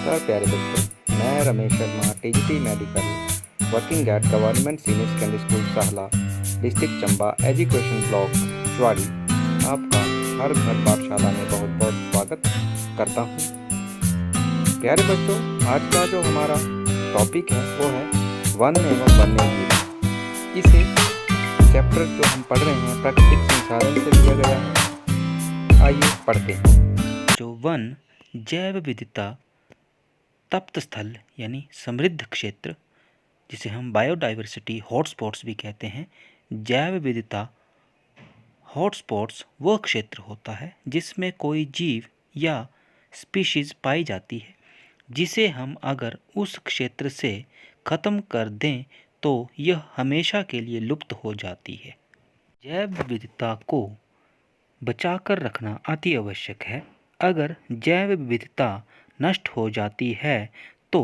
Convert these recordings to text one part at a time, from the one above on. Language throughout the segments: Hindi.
नमस्कार प्यारे बच्चों, मैं Ramesh Sharma TGT medical working at government senior secondary school Sahla district Chamba education block Chuwadi आपका हर घर पाठशाला में बहुत बहुत स्वागत करता हूँ। प्यारे बच्चों, आज का जो हमारा टॉपिक है वो है वन एवं वन्यजीव। इसे चैप्टर जो हम पढ़ रहे हैं प्राकृतिक संसाधन से लिया गया है। आइए पढ़ते हैं। जो वन जैव विविधता तप्त स्थल यानी समृद्ध क्षेत्र, जिसे हम बायोडाइवर्सिटी हॉटस्पॉट्स भी कहते हैं। जैव विविधता हॉटस्पॉट्स वह क्षेत्र होता है जिसमें कोई जीव या स्पीशीज पाई जाती है, जिसे हम अगर उस क्षेत्र से ख़त्म कर दें तो यह हमेशा के लिए लुप्त हो जाती है। जैव विविधता को बचाकर रखना अति आवश्यक है। अगर जैव विविधता नष्ट हो जाती है तो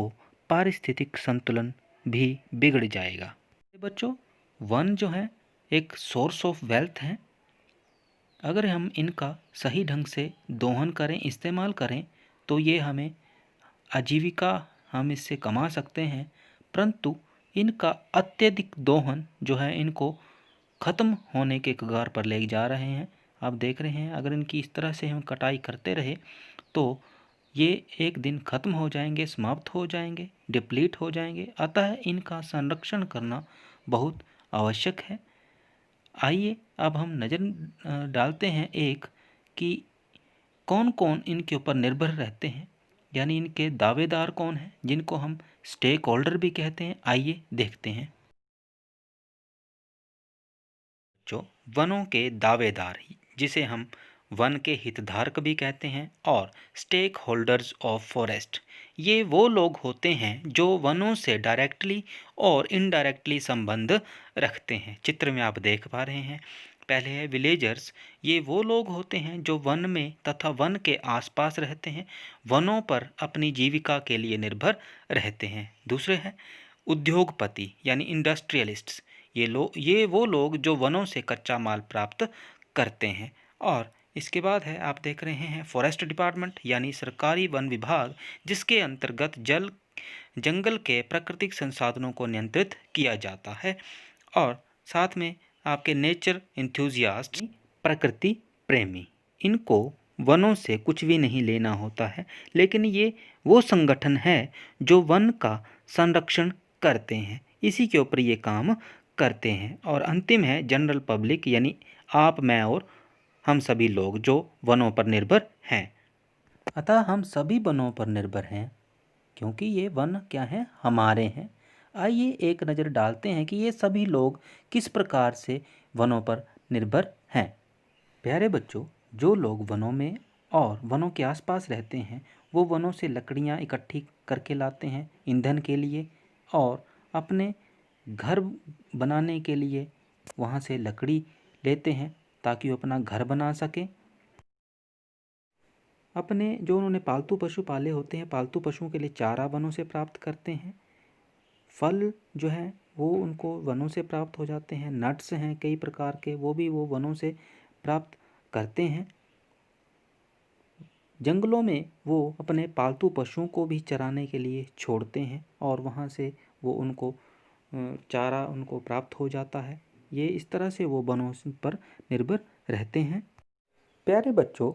पारिस्थितिक संतुलन भी बिगड़ जाएगा। बच्चों, वन जो है एक सोर्स ऑफ वेल्थ है। अगर हम इनका सही ढंग से दोहन करें, इस्तेमाल करें, तो ये हमें आजीविका हम इससे कमा सकते हैं। परंतु इनका अत्यधिक दोहन जो है इनको ख़त्म होने के कगार पर ले जा रहे हैं। आप देख रहे हैं, अगर इनकी इस तरह से हम कटाई करते रहे तो ये एक दिन ख़त्म हो जाएंगे, समाप्त हो जाएंगे, डिप्लीट हो जाएंगे। अतः इनका संरक्षण करना बहुत आवश्यक है। आइए अब हम नज़र डालते हैं एक कि कौन कौन इनके ऊपर निर्भर रहते हैं, यानी इनके दावेदार कौन हैं, जिनको हम स्टेक होल्डर भी कहते हैं। आइए देखते हैं। जो वनों के दावेदार, जिसे हम वन के हितधारक भी कहते हैं, और स्टेक होल्डर्स ऑफ फॉरेस्ट, ये वो लोग होते हैं जो वनों से डायरेक्टली और इनडायरेक्टली संबंध रखते हैं। चित्र में आप देख पा रहे हैं। पहले है विलेजर्स। ये वो लोग होते हैं जो वन में तथा वन के आसपास रहते हैं, वनों पर अपनी जीविका के लिए निर्भर रहते हैं। दूसरे हैं उद्योगपति यानी इंडस्ट्रियलिस्ट्स। ये वो लोग जो वनों से कच्चा माल प्राप्त करते हैं। और इसके बाद है, आप देख रहे हैं, फॉरेस्ट डिपार्टमेंट यानी सरकारी वन विभाग, जिसके अंतर्गत जंगल के प्राकृतिक संसाधनों को नियंत्रित किया जाता है। और साथ में आपके नेचर इंथुजियास्ट, प्रकृति प्रेमी, इनको वनों से कुछ भी नहीं लेना होता है, लेकिन ये वो संगठन है जो वन का संरक्षण करते हैं, इसी के ऊपर ये काम करते हैं। और अंतिम है जनरल पब्लिक, यानी आप, मैं और हम सभी लोग जो वनों पर निर्भर हैं। अतः हम सभी वनों पर निर्भर हैं, क्योंकि ये वन क्या हैं, हमारे हैं। आइए एक नज़र डालते हैं कि ये सभी लोग किस प्रकार से वनों पर निर्भर हैं। प्यारे बच्चों, जो लोग वनों में और वनों के आसपास रहते हैं, वो वनों से लकड़ियाँ इकट्ठी करके लाते हैं ईंधन के लिए, और अपने घर बनाने के लिए वहाँ से लकड़ी लेते हैं ताकि वो अपना घर बना सकें। अपने जो उन्होंने पालतू पशु पाले होते हैं, पालतू पशुओं के लिए चारा वनों से प्राप्त करते हैं। फल जो है वो उनको वनों से प्राप्त हो जाते हैं। नट्स हैं कई प्रकार के, वो भी वो वनों से प्राप्त करते हैं। जंगलों में वो अपने पालतू पशुओं को भी चराने के लिए छोड़ते हैं, और वहाँ से वो उनको चारा उनको प्राप्त हो जाता है। ये इस तरह से वो वनों पर निर्भर रहते हैं। प्यारे बच्चों,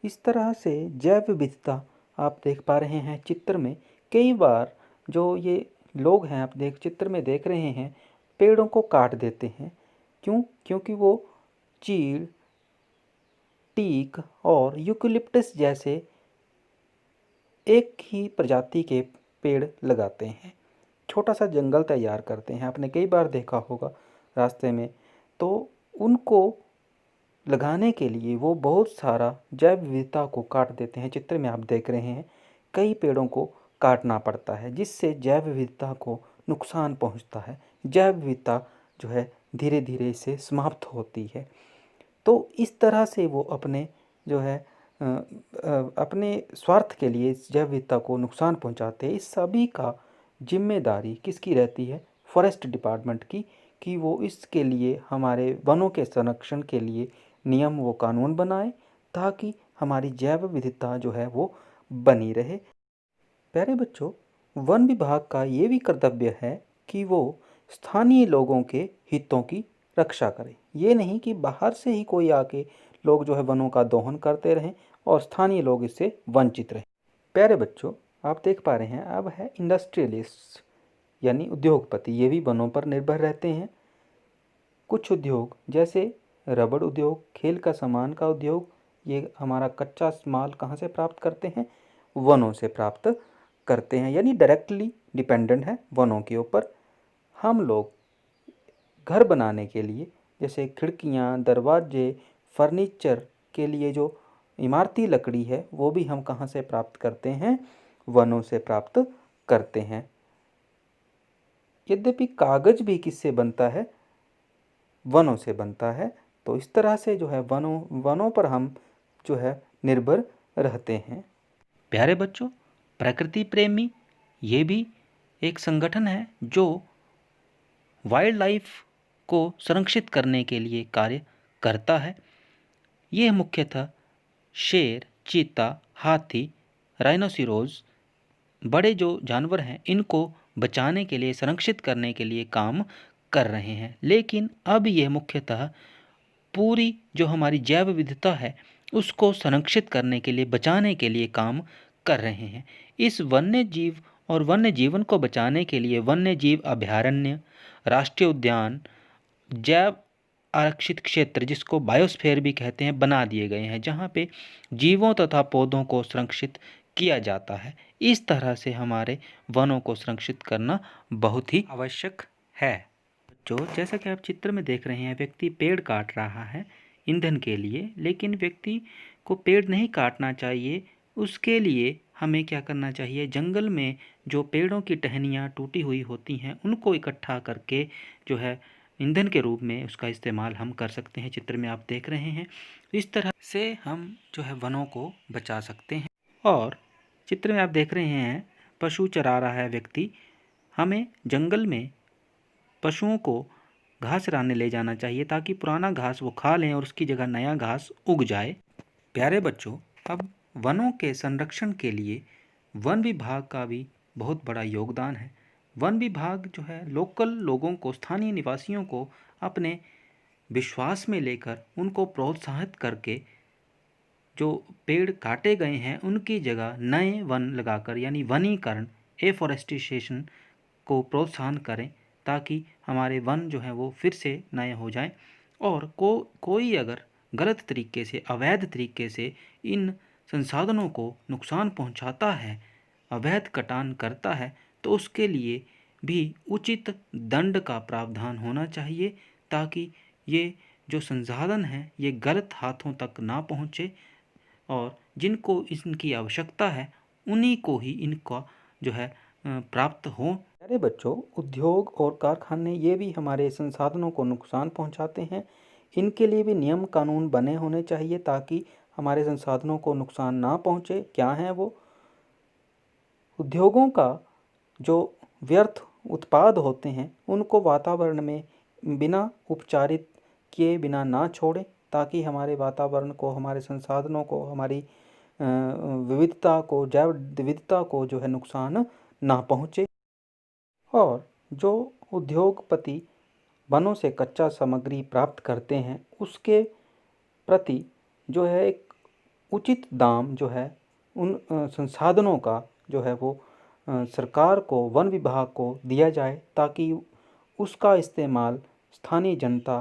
इस तरह से जैव विविधता आप देख पा रहे हैं चित्र में। कई बार जो ये लोग हैं, आप चित्र में देख रहे हैं, पेड़ों को काट देते हैं। क्यों? क्योंकि वो चीड़, टीक और यूकेलिप्टस जैसे एक ही प्रजाति के पेड़ लगाते हैं, छोटा सा जंगल तैयार करते हैं। आपने कई बार देखा होगा रास्ते में, तो उनको लगाने के लिए वो बहुत सारा जैव विविधता को काट देते हैं। चित्र में आप देख रहे हैं, कई पेड़ों को काटना पड़ता है, जिससे जैव विविधता को नुकसान पहुंचता है। जैव विविधता जो है धीरे धीरे से समाप्त होती है। तो इस तरह से वो अपने जो है अपने स्वार्थ के लिए इस जैव विविधता को नुकसान पहुंचाते हैं। इस सभी का जिम्मेदारी किसकी रहती है? फॉरेस्ट डिपार्टमेंट की, कि वो इसके लिए हमारे वनों के संरक्षण के लिए नियम व कानून बनाए, ताकि हमारी जैव विविधता जो है वो बनी रहे। प्यारे बच्चों, वन विभाग का ये भी कर्तव्य है कि वो स्थानीय लोगों के हितों की रक्षा करे। ये नहीं कि बाहर से ही कोई आके लोग जो है वनों का दोहन करते रहें और स्थानीय लोग इससे वंचित रहें। प्यारे बच्चों, आप देख पा रहे हैं अब है इंडस्ट्रियलिस्ट यानी उद्योगपति, ये भी वनों पर निर्भर रहते हैं। कुछ उद्योग जैसे रबड़ उद्योग, खेल का सामान का उद्योग, ये हमारा कच्चा माल कहाँ से प्राप्त करते हैं? वनों से प्राप्त करते हैं, यानी डायरेक्टली डिपेंडेंट है वनों के ऊपर। हम लोग घर बनाने के लिए जैसे खिड़कियाँ, दरवाजे, फर्नीचर के लिए जो इमारती लकड़ी है वो भी हम कहाँ से प्राप्त करते हैं? वनों से प्राप्त करते हैं। यद्यपि कागज भी किससे बनता है? वनों से बनता है। तो इस तरह से जो है वनों पर हम जो है निर्भर रहते हैं। प्यारे बच्चों, प्रकृति प्रेमी ये भी एक संगठन है जो वाइल्ड लाइफ को संरक्षित करने के लिए कार्य करता है। यह मुख्यतः शेर, चीता, हाथी, राइनोसिरोज, बड़े जो जानवर हैं इनको बचाने के लिए, संरक्षित करने के लिए काम कर रहे हैं। लेकिन अब यह मुख्यतः पूरी जो हमारी जैव विविधता है उसको संरक्षित करने के लिए, बचाने के लिए काम कर रहे हैं। इस वन्य जीव और वन्य जीवन को बचाने के लिए वन्य जीव अभयारण्य, राष्ट्रीय उद्यान, जैव आरक्षित क्षेत्र जिसको बायोस्फीयर भी कहते हैं बना दिए गए हैं, जहाँ पे जीवों तथा पौधों को संरक्षित किया जाता है। इस तरह से हमारे वनों को संरक्षित करना बहुत ही आवश्यक है। जो जैसा कि आप चित्र में देख रहे हैं, व्यक्ति पेड़ काट रहा है ईंधन के लिए, लेकिन व्यक्ति को पेड़ नहीं काटना चाहिए। उसके लिए हमें क्या करना चाहिए? जंगल में जो पेड़ों की टहनियाँ टूटी हुई होती हैं उनको इकट्ठा करके जो है ईंधन के रूप में उसका इस्तेमाल हम कर सकते हैं। चित्र में आप देख रहे हैं, इस तरह से हम जो है वनों को बचा सकते हैं। और चित्र में आप देख रहे हैं पशु चरा रहा है व्यक्ति। हमें जंगल में पशुओं को घास चराने ले जाना चाहिए ताकि पुराना घास वो खा लें और उसकी जगह नया घास उग जाए। प्यारे बच्चों, अब वनों के संरक्षण के लिए वन विभाग का भी बहुत बड़ा योगदान है। वन विभाग जो है लोकल लोगों को, स्थानीय निवासियों को अपने विश्वास में लेकर उनको प्रोत्साहित करके जो पेड़ काटे गए हैं उनकी जगह नए वन लगाकर, यानी वनीकरण, एफॉरेस्टेशन को प्रोत्साहन करें ताकि हमारे वन जो हैं वो फिर से नए हो जाएं। और कोई अगर गलत तरीके से, अवैध तरीके से इन संसाधनों को नुकसान पहुंचाता है, अवैध कटान करता है, तो उसके लिए भी उचित दंड का प्रावधान होना चाहिए ताकि ये जो संसाधन हैं ये गलत हाथों तक ना पहुँचे और जिनको इनकी आवश्यकता है उन्हीं को ही इनका जो है प्राप्त हो। प्यारे बच्चों, उद्योग और कारखाने ये भी हमारे संसाधनों को नुकसान पहुंचाते हैं। इनके लिए भी नियम कानून बने होने चाहिए ताकि हमारे संसाधनों को नुकसान ना पहुंचे। क्या हैं वो? उद्योगों का जो व्यर्थ उत्पाद होते हैं उनको वातावरण में बिना उपचारित किए बिना ना छोड़ें ताकि हमारे वातावरण को, हमारे संसाधनों को, हमारी विविधता को, जैव विविधता को जो है नुकसान ना पहुंचे। और जो उद्योगपति वनों से कच्चा सामग्री प्राप्त करते हैं उसके प्रति जो है एक उचित दाम जो है उन संसाधनों का जो है वो सरकार को, वन विभाग को दिया जाए ताकि उसका इस्तेमाल स्थानीय जनता,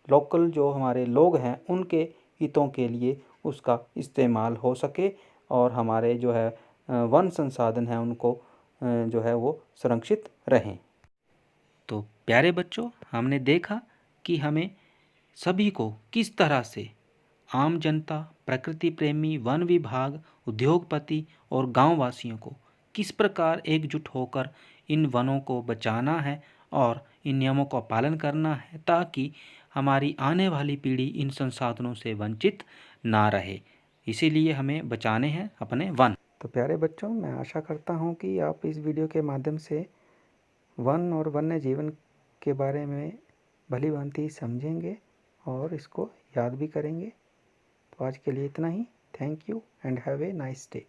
लोकल जो हमारे लोग हैं उनके हितों के लिए उसका इस्तेमाल हो सके और हमारे जो है वन संसाधन हैं उनको जो है वो संरक्षित रहें। तो प्यारे बच्चों, हमने देखा कि हमें सभी को किस तरह से आम जनता, प्रकृति प्रेमी, वन विभाग, उद्योगपति और गांव वासियों को किस प्रकार एकजुट होकर इन वनों को बचाना है और इन नियमों का पालन करना है ताकि हमारी आने वाली पीढ़ी इन संसाधनों से वंचित ना रहे। इसीलिए हमें बचाने हैं अपने वन। तो प्यारे बच्चों, मैं आशा करता हूँ कि आप इस वीडियो के माध्यम से वन और वन्य जीवन के बारे में भली भांति समझेंगे और इसको याद भी करेंगे। तो आज के लिए इतना ही। Thank you and have a nice day.